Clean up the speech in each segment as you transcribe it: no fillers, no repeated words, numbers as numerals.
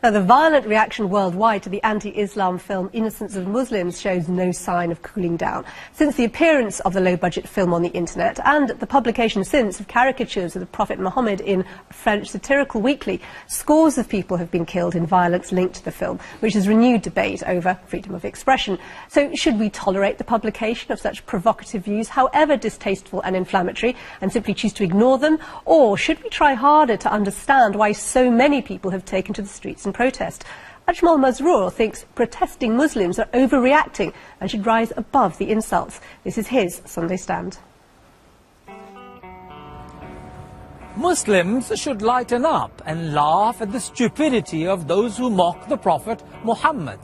Now, the violent reaction worldwide to the anti-Islam film Innocence of Muslims shows no sign of cooling down. Since the appearance of the low-budget film on the internet and the publication since of caricatures of the Prophet Muhammad in a French satirical weekly, scores of people have been killed in violence linked to the film, which has renewed debate over freedom of expression. So should we tolerate the publication of such provocative views, however distasteful and inflammatory, and simply choose to ignore them? Or should we try harder to understand why so many people have taken to the streets in protest? Ajmal Mazroor thinks protesting Muslims are overreacting and should rise above the insults. This is his Sunday Stand. Muslims should lighten up and laugh at the stupidity of those who mock the Prophet Muhammad.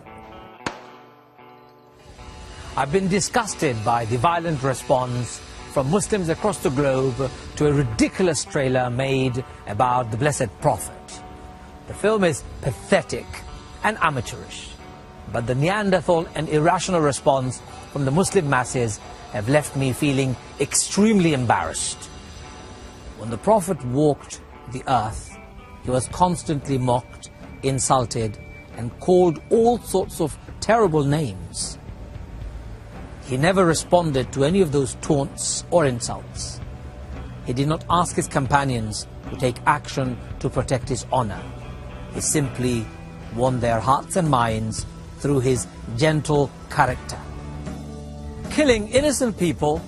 I've been disgusted by the violent response from Muslims across the globe to a ridiculous trailer made about the Blessed Prophet. The film is pathetic and amateurish, but the Neanderthal and irrational response from the Muslim masses have left me feeling extremely embarrassed. When the Prophet walked the earth, he was constantly mocked, insulted, and called all sorts of terrible names. He never responded to any of those taunts or insults. He did not ask his companions to take action to protect his honor. He simply won their hearts and minds through his gentle character. Killing innocent people,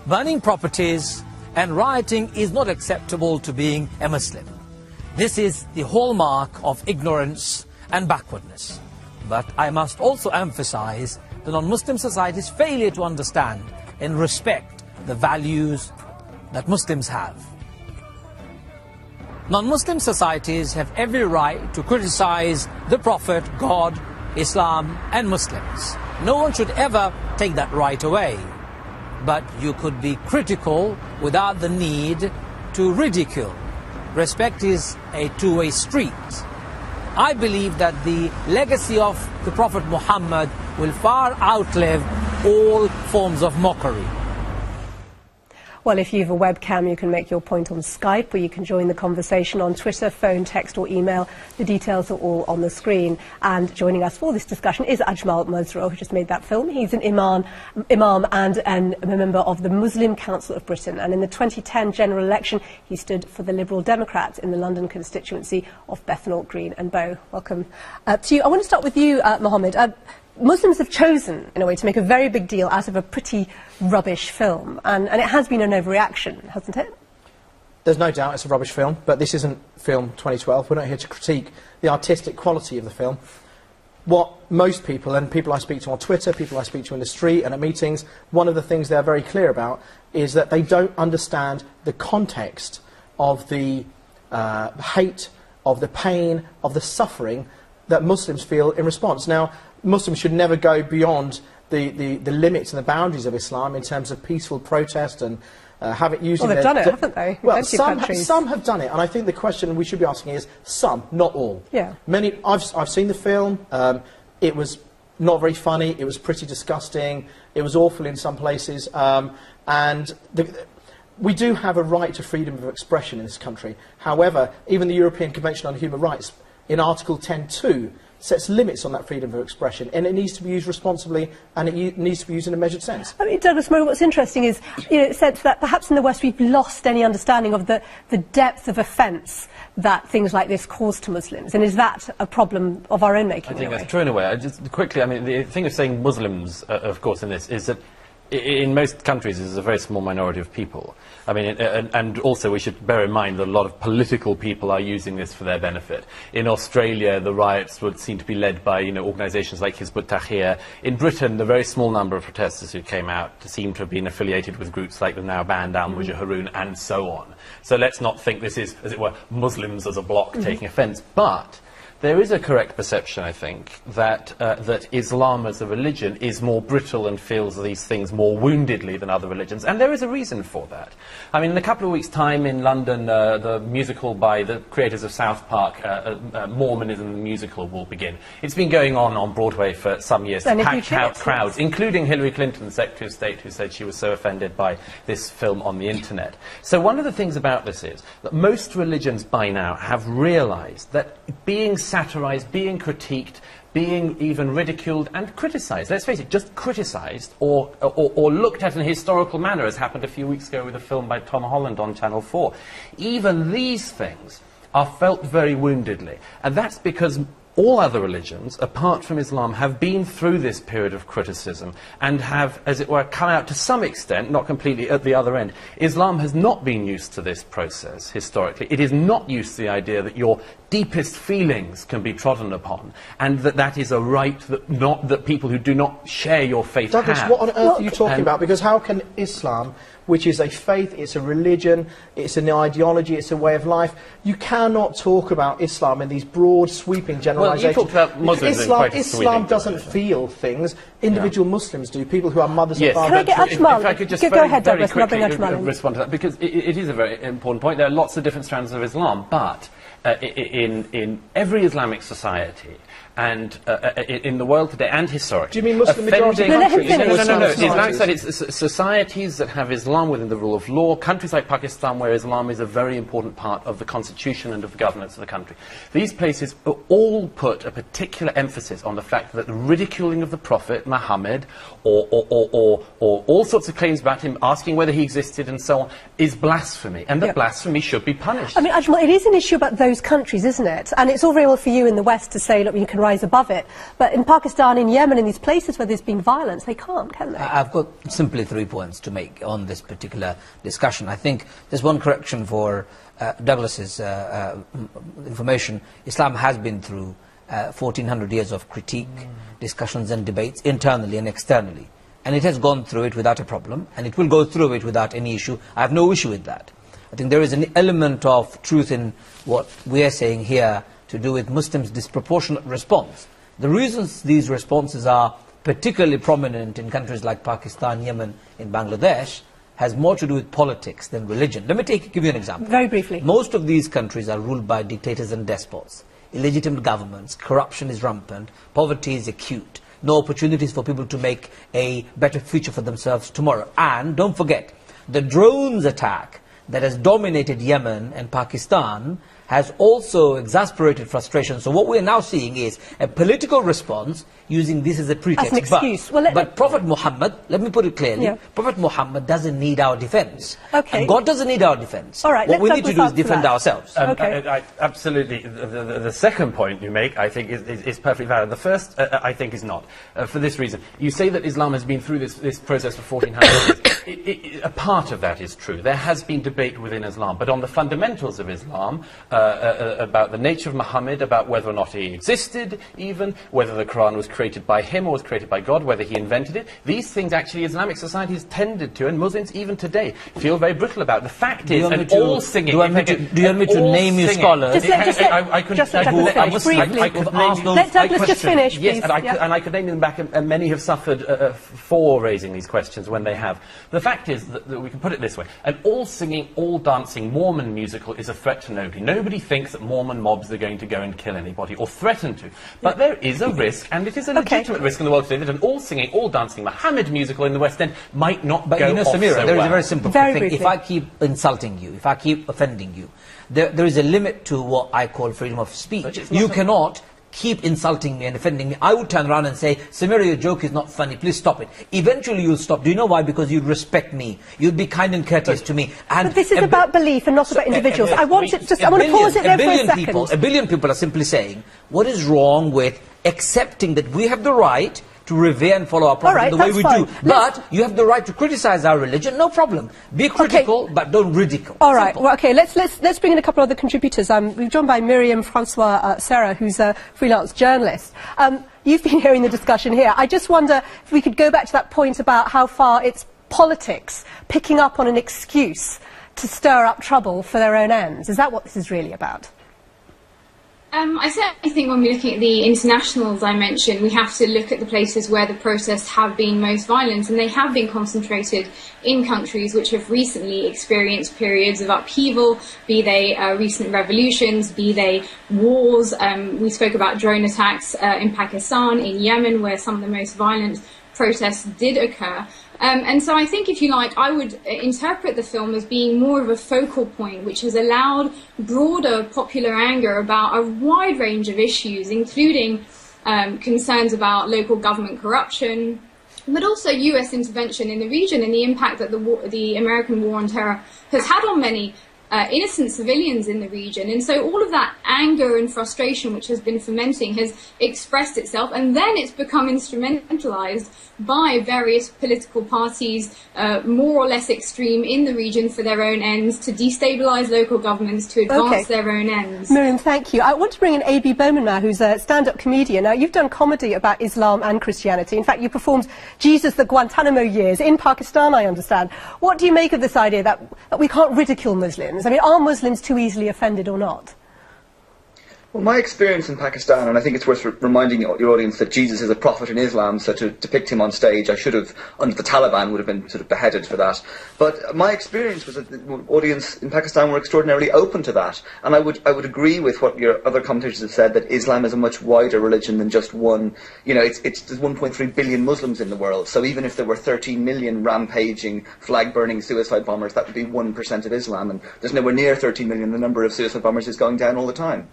burning properties, and rioting is not acceptable to being a Muslim. This is the hallmark of ignorance and backwardness. But I must also emphasize the non-Muslim society's failure to understand and respect the values that Muslims have. Non-Muslim societies have every right to criticize the Prophet, God, Islam, and Muslims. No one should ever take that right away. But you could be critical without the need to ridicule. Respect is a two-way street. I believe that the legacy of the Prophet Muhammad will far outlive all forms of mockery. Well, if you have a webcam, you can make your point on Skype, or you can join the conversation on Twitter, phone, text or email. The details are all on the screen. And joining us for this discussion is Ajmal Mazroor, who just made that film. He's an imam and a member of the Muslim Council of Britain. And in the 2010 general election, he stood for the Liberal Democrats in the London constituency of Bethnal Green and Bow. Welcome to you. I want to start with you, Mohammed. Muslims have chosen, in a way, to make a very big deal out of a pretty rubbish film, and it has been an overreaction, hasn't it? There's no doubt it's a rubbish film, but this isn't film 2012. We're not here to critique the artistic quality of the film. What most people, and people I speak to on Twitter, people I speak to in the street and at meetings, one of the things they're very clear about is that they don't understand the context of the hate, of the pain, of the suffering that Muslims feel in response. Now, Muslims should never go beyond the limits and the boundaries of Islam in terms of peaceful protest and have it using. Well, they've done it, haven't they? Well, some have done it, and I think the question we should be asking is some, not all. Yeah. Many. I've seen the film. It was not very funny. It was pretty disgusting. It was awful in some places. We do have a right to freedom of expression in this country. However, even the European Convention on Human Rights, in Article 10(2), sets limits on that freedom of expression, and it needs to be used responsibly, and it needs to be used in a measured sense. I mean, Douglas Murray, what's interesting is, it said that perhaps in the West we've lost any understanding of the depth of offence that things like this cause to Muslims, and is that a problem of our own making? I think that's true in a way. Just quickly, I mean, the thing of saying Muslims, of course, in this, is that in most countries there's a very small minority of people. I mean, and also we should bear in mind that a lot of political people are using this for their benefit. In Australia, the riots would seem to be led by, organisations like Hizb ut-Tahrir. In Britain, the very small number of protesters who came out seem to have been affiliated with groups like the now banned Al-Mujahirun and so on. So let's not think this is, as it were, Muslims as a bloc taking offence. But there is a correct perception, I think, that Islam as a religion is more brittle and feels these things more woundedly than other religions, and there is a reason for that. I mean, in a couple of weeks' time in London, the musical by the creators of South Park, Mormonism the Musical, will begin. It's been going on Broadway for some years, packed out crowds, including Hillary Clinton, the Secretary of State, who said she was so offended by this film on the internet. So one of the things about this is that most religions by now have realised that being satirized, being critiqued, being even ridiculed and criticised. Let's face it, just criticised or looked at in a historical manner, as happened a few weeks ago with a film by Tom Holland on Channel 4. Even these things are felt very woundedly. And that's because all other religions, apart from Islam, have been through this period of criticism and have, as it were, come out to some extent, not completely at the other end. Islam has not been used to this process historically. It is not used to the idea that your deepest feelings can be trodden upon, and that is a right that people who do not share your faith Douglas, have. what on earth are you talking about? Because how can Islam, which is a faith, it's a religion, it's an ideology, it's a way of life, you cannot talk about Islam in these broad, sweeping generalisations. Well, you talked about Muslims Islam doesn't feel things. Individual Muslims do, people who are mothers and fathers. Can I get Ajmal? If I could just go ahead, Douglas, very quickly respond to that, because it is a very important point. There are lots of different strands of Islam, but in every Islamic society and in the world today and historically. Do you mean Muslim majority countries? No. Islamic societies that have Islam within the rule of law, countries like Pakistan where Islam is a very important part of the constitution and of the governance of the country. These places all put a particular emphasis on the fact that the ridiculing of the Prophet Muhammad or all sorts of claims about him, asking whether he existed and so on, is blasphemy, and that blasphemy should be punished. I mean, Ajmal, it is an issue about those countries, isn't it? And it's all very well for you in the West to say, look, you can rise above it. But in Pakistan, in Yemen, in these places where there's been violence, they can't, can they? I've got simply 3 points to make on this particular discussion. I think there's one correction for Douglas's information. Islam has been through 1400 years of critique, discussions and debates, internally and externally. And it has gone through it without a problem, and it will go through it without any issue. I have no issue with that. I think there is an element of truth in what we are saying here to do with Muslims' disproportionate response. The reasons these responses are particularly prominent in countries like Pakistan, Yemen, in Bangladesh, has more to do with politics than religion. Let me give you an example. Very briefly. Most of these countries are ruled by dictators and despots. Illegitimate governments, corruption is rampant, poverty is acute, no opportunities for people to make a better future for themselves tomorrow. And don't forget, the drones attack that has dominated Yemen and Pakistan has also exasperated frustration. So what we are now seeing is a political response using this as a pretext. As an excuse. But Prophet Muhammad, let me put it clearly, Prophet Muhammad doesn't need our defense. Okay. And God doesn't need our defense. All right, what we need to do is defend ourselves. Absolutely. The second point you make, I think, is perfectly valid. The first, I think, is not. For this reason. You say that Islam has been through this process for 1400 years. A part of that is true. There has been debate within Islam. But on the fundamentals of Islam, about the nature of Muhammad, about whether or not he existed even, whether the Quran was created by him or was created by God, whether he invented it. These things actually Islamic societies tended to, and Muslims even today, feel very brittle about. The fact is, and all singing... Do you want me to name you scholars? Let Douglas just finish, yes, please. And I could name them back, and many have suffered for raising these questions when they have. The fact is that we can put it this way: an all singing, all dancing Mormon musical is a threat to nobody. Nobody thinks that Mormon mobs are going to go and kill anybody, or threaten to. But there is a risk, and it is a legitimate risk in the world today, that an all singing, all dancing Muhammad musical in the West End might not go off Samira, so there well. is a very simple thing. If I keep insulting you, if I keep offending you, there is a limit to what I call freedom of speech. You cannot keep insulting me and offending me. I would turn around and say, Samira, your joke is not funny, please stop it. Eventually you'll stop. Do you know why? Because you'd respect me. You'd be kind and courteous to me. And but this is about belief and not about individuals. I want to pause it there for a second. A billion people are simply saying, what is wrong with accepting that we have the right to revere and follow our Prophet the way we do. But you have the right to criticize our religion, no problem. Be critical, but don't ridicule. All right, well, okay, let's bring in a couple of other contributors. We're joined by Miriam Francois Serra, who's a freelance journalist. You've been hearing the discussion here. I just wonder if we could go back to that point about how far it's politics picking up on an excuse to stir up trouble for their own ends. Is that what this is really about? I certainly think when we're looking at the international dimension, we have to look at the places where the protests have been most violent, and they have been concentrated in countries which have recently experienced periods of upheaval, be they recent revolutions, be they wars. We spoke about drone attacks in Pakistan, in Yemen, where some of the most violent protests did occur. And so I think, if you like, I would interpret the film as being more of a focal point, which has allowed broader popular anger about a wide range of issues, including concerns about local government corruption, but also US intervention in the region and the impact that the American war on terror has had on many innocent civilians in the region. And so all of that anger and frustration which has been fermenting has expressed itself, and then it's become instrumentalized by various political parties, more or less extreme in the region, for their own ends, to destabilize local governments, to advance their own ends. Miriam, thank you. I want to bring in A.B. Bowman now, who's a stand-up comedian. Now, you've done comedy about Islam and Christianity. In fact, you performed Jesus the Guantanamo Years in Pakistan, I understand. What do you make of this idea that we can't ridicule Muslims? I mean, are Muslims too easily offended or not? Well, my experience in Pakistan, and I think it's worth reminding your audience that Jesus is a prophet in Islam, so to depict him on stage, I should have, under the Taliban, would have been sort of beheaded for that. But my experience was that the audience in Pakistan were extraordinarily open to that. And I would agree with what your other commentators have said, that Islam is a much wider religion than just one. You know, there's 1.3 billion Muslims in the world, so even if there were 13 million rampaging, flag-burning suicide bombers, that would be 1% of Islam, and there's nowhere near 13 million. The number of suicide bombers is going down all the time.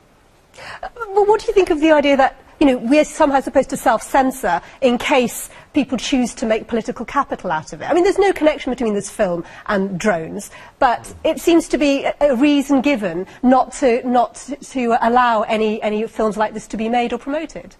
Well, what do you think of the idea that, you know, we're somehow supposed to self-censor in case people choose to make political capital out of it? I mean, there's no connection between this film and drones, but it seems to be a reason given not to allow any films like this to be made or promoted.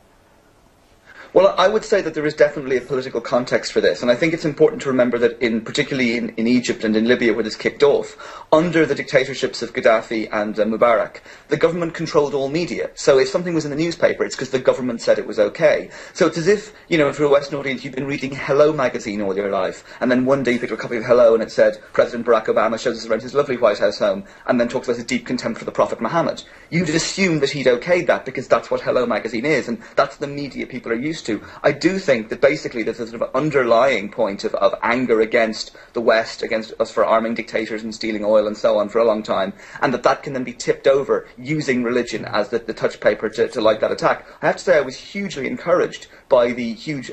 Well, I would say that there is definitely a political context for this, and I think it's important to remember that particularly in Egypt and in Libya, where this kicked off, under the dictatorships of Gaddafi and Mubarak, the government controlled all media. So if something was in the newspaper, it's because the government said it was okay. So it's as if, you know, for a Western audience, you've been reading Hello magazine all your life, and then one day you picked up a copy of Hello and it said, President Barack Obama shows us around his lovely White House home, and then talks about his deep contempt for the Prophet Muhammad. You'd assume that he'd okayed that because that's what Hello magazine is, and that's the media people are used to. I do think that basically there's a sort of underlying point of anger against the West, against us for arming dictators and stealing oil and so on for a long time, and that can then be tipped over using religion as the touch paper to light that attack. I have to say I was hugely encouraged by the huge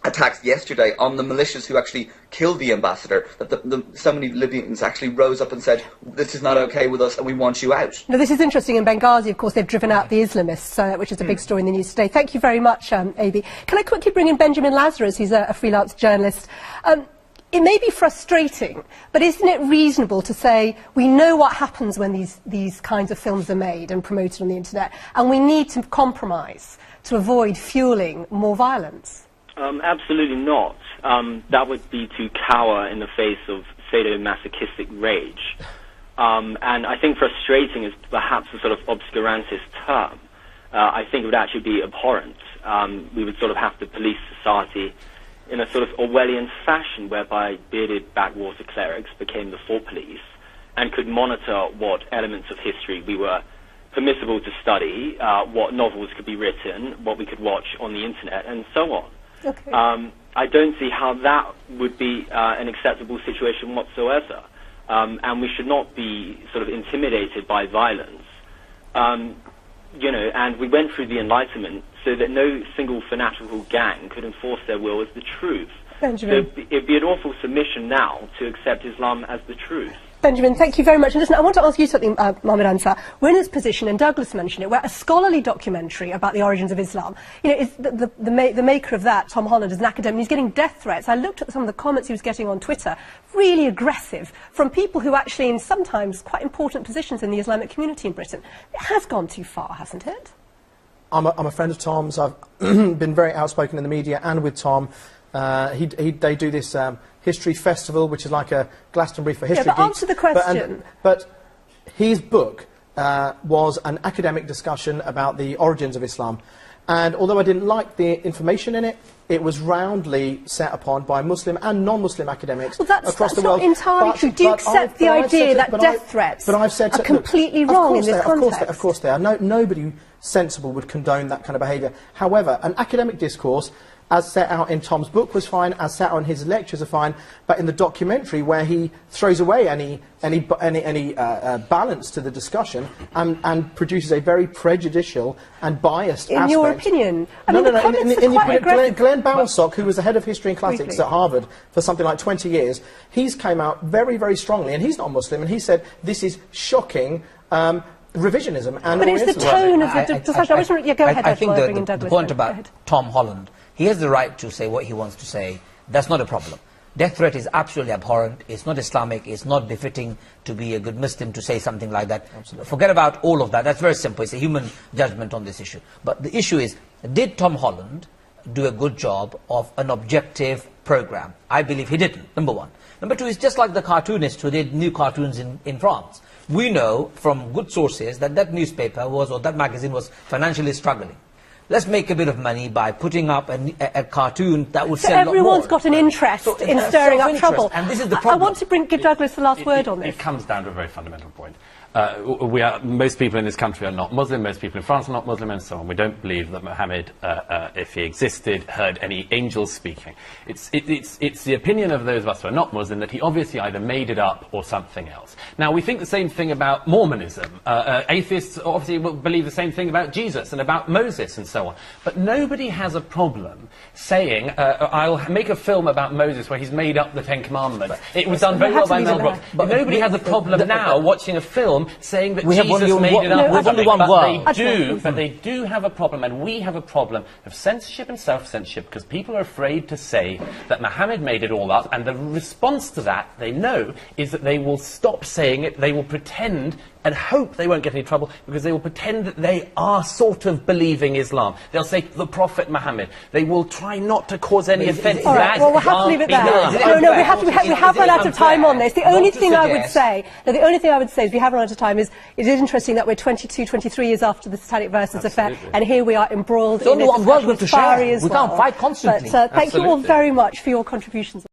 attacks yesterday on the militias who actually killed the ambassador, that so many Libyans actually rose up and said, this is not okay with us and we want you out. Now, this is interesting. In Benghazi, of course, they've driven out the Islamists, which is a big story in the news today. Thank you very much, A.B. Can I quickly bring in Benjamin Lazarus, who's a freelance journalist? It may be frustrating, but isn't it reasonable to say we know what happens when these kinds of films are made and promoted on the internet, and we need to compromise to avoid fueling more violence? Absolutely not. That would be to cower in the face of sadomasochistic rage. And I think frustrating is perhaps a sort of obscurantist term. I think it would actually be abhorrent. We would sort of have to police society in a sort of Orwellian fashion, whereby bearded backwater clerics became the thought police and could monitor what elements of history we were permissible to study, what novels could be written, what we could watch on the internet, and so on. Okay. I don't see how that would be an acceptable situation whatsoever, and we should not be sort of intimidated by violence. You know, and we went through the Enlightenment so that no single fanatical gang could enforce their will as the truth. Benjamin. So it'd be an awful submission now to accept Islam as the truth. Benjamin, thank you very much. And listen, I want to ask you something, Mohammed Ansar. We're in this position, and Douglas mentioned it, where a scholarly documentary about the origins of Islam, you know, is the maker of that, Tom Holland, is an academic, he's getting death threats. I looked at some of the comments he was getting on Twitter, really aggressive, from people who actually in sometimes quite important positions in the Islamic community in Britain. It has gone too far, hasn't it? I'm a friend of Tom's. I've been very outspoken in the media and with Tom. They do this history festival, which is like a Glastonbury for history geeks. geeks. Answer the question. But his book was an academic discussion about the origins of Islam. And although I didn't like the information in it, it was roundly set upon by Muslim and non-Muslim academics across the world. That's not entirely true. Do you accept the idea that death threats are completely wrong in this context? Of course they are. Nobody sensible would condone that kind of behaviour. However, an academic discourse as set out in Tom's book was fine, as set out in his lectures are fine, but in the documentary where he throws away any balance to the discussion and produces a very prejudicial and biased aspect. In your opinion? No. Glenn Bowersock, who was the head of history and classics at Harvard for something like 20 years, he's came out very, very strongly, and he's not Muslim, and he said this is shocking revisionism. And but it's the tone of the discussion. Go ahead. I think the point about Tom Holland, he has the right to say what he wants to say. That's not a problem. Death threat is absolutely abhorrent. It's not Islamic. It's not befitting to be a good Muslim to say something like that. Absolutely. Forget about all of that. That's very simple. It's a human judgment on this issue. But the issue is, did Tom Holland do a good job of an objective program? I believe he didn't, number one. Number two is just like the cartoonist who did new cartoons in France. We know from good sources that that newspaper was, or that magazine was financially struggling. Let's make a bit of money by putting up a cartoon that would sell a lot more. Everyone's got an interest in stirring up trouble. And this is the problem. I want to give Douglas the last word on this. It comes down to a very fundamental point. Most people in this country are not Muslim, most people in France are not Muslim, and so on. We don't believe that Muhammad, if he existed, heard any angels speaking. It's the opinion of those of us who are not Muslim that he obviously either made it up or something else. Now, we think the same thing about Mormonism. Atheists obviously will believe the same thing about Jesus and about Moses and so on. But nobody has a problem saying, I'll make a film about Moses where he's made up the Ten Commandments. It was done very well by Mel Brooks. But nobody has a problem now watching a film saying that Jesus made it up. But they do have a problem, and we have a problem of censorship and self-censorship because people are afraid to say that Muhammad made it all up, and the response to that, they know, is that they will stop saying it, they will pretend and hope they won't get any trouble because they will pretend that they are sort of believing Islam. They'll say the Prophet Muhammad. They will try not to cause any offence. All right, well, we'll have to leave it there. No, we have run out of time on this. The only thing I would say is we have run out of time is it is interesting that we're 22, 23 years after the Satanic Verses affair, and here we are embroiled in this as far as we can't fight constantly. But thank you all very much for your contributions.